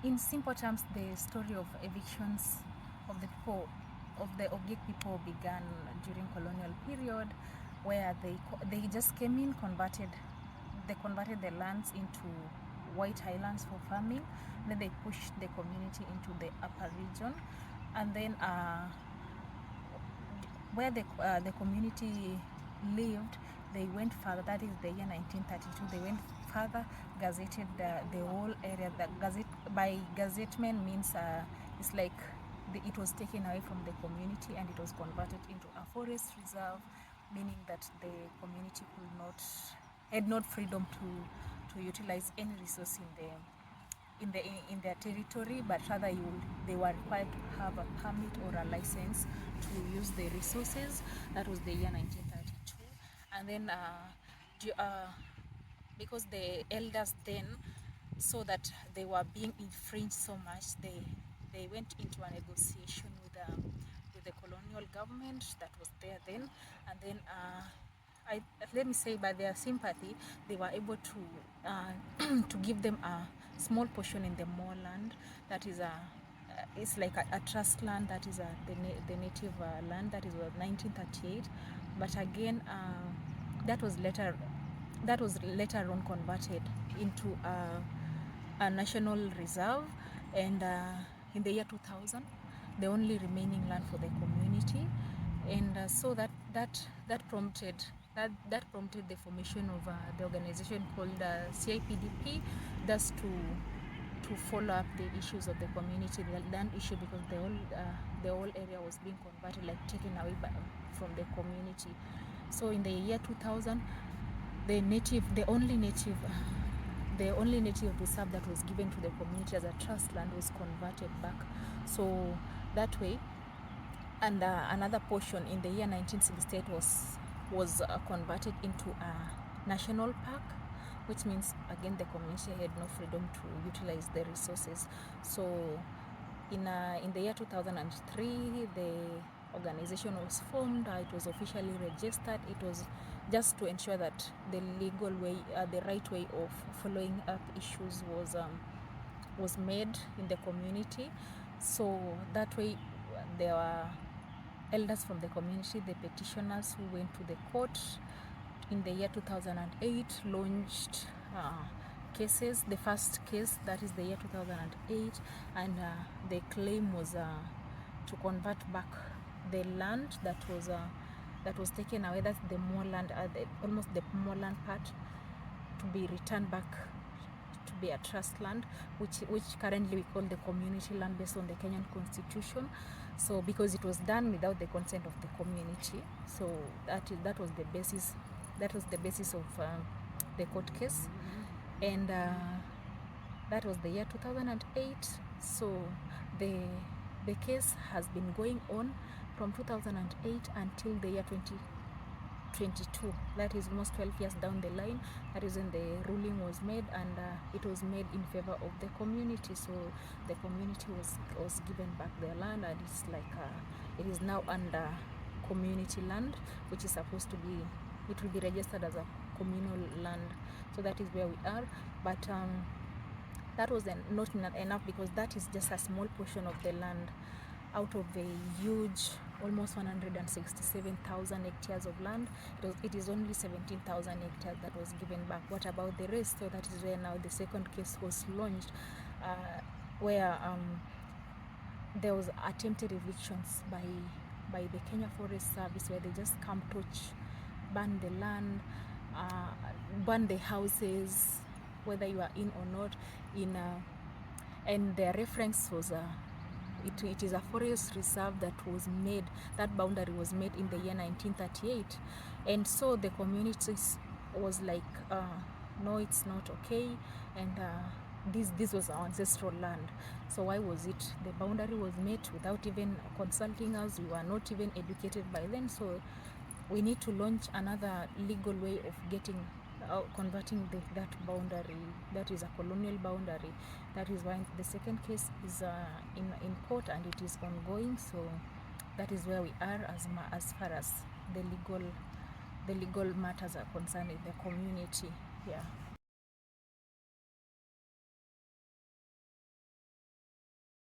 in simple terms, the story of evictions of the people, of the Ogiek people, began during colonial period, where they just came in, converted the lands into white highlands for farming. Then they pushed the community into the upper region, and then where the community lived, they went further. That is the year 1932. They went further, gazetted the whole area. By gazettement means it's like it was taken away from the community and it was converted into a forest reserve, meaning that the community had not freedom to utilize any resource in their territory, but rather they were required to have a permit or a license to use the resources. That was the year 1932. And then because the elders then saw that they were being infringed so much, they went into a negotiation with the colonial government that was there then, and then let me say, by their sympathy, they were able to to give them a small portion in the moorland. That is it's like a trust land. That is the native land. That is 1938. But again, that was later on converted into a national reserve, and in the year 2000, the only remaining land for the community, and so that prompted the formation of the organization called CIPDP, thus to follow up the issues of the community, the land issue, because the whole area was being converted, like taken away from the community. So in the year 2000, the only native reserve that was given to the community as a trust land was converted back. So that way, and another portion in the year 1968 was converted into a national park, which means again the community had no freedom to utilize the resources. So in the year 2003, the organization was formed. It was officially registered. It was just to ensure that the legal way, the right way of following up issues was made in the community. So that way, there were elders from the community, the petitioners, who went to the court in the year 2008, launched cases. The first case, that is the year 2008, and the claim was to convert back the land that was taken away. That's the moorland, almost the moorland part, to be returned back to be a trust land, which currently we call the community land based on the Kenyan Constitution. So because it was done without the consent of the community, so that was the basis. That was the basis of the court case, and that was the year 2008. So the case has been going on from 2008 until the year 2022. That is almost 12 years down the line. That is when the ruling was made, and it was made in favor of the community. So the community was given back their land, and it's like it is now under community land, which is supposed to be, it will be registered as a communal land. So that is where we are. But that was not enough, because that is just a small portion of the land out of a huge almost 167,000 hectares of land. It is only 17,000 hectares that was given back. What about the rest? So that is where now the second case was launched, where there was attempted evictions by the Kenya Forest Service, where they just come, burn the land, burn the houses, whether you are in or not. And their reference was it is a forest reserve that was made. That boundary was made in the year 1938, and so the communities was like, no, it's not okay, and this was our ancestral land. So why was it? The boundary was made without even consulting us. We were not even educated by then. So we need to launch another legal way of converting that boundary. That is a colonial boundary. That is why the second case is in court, and it is ongoing. So that is where we are as far as the legal matters are concerned in the community. Yeah.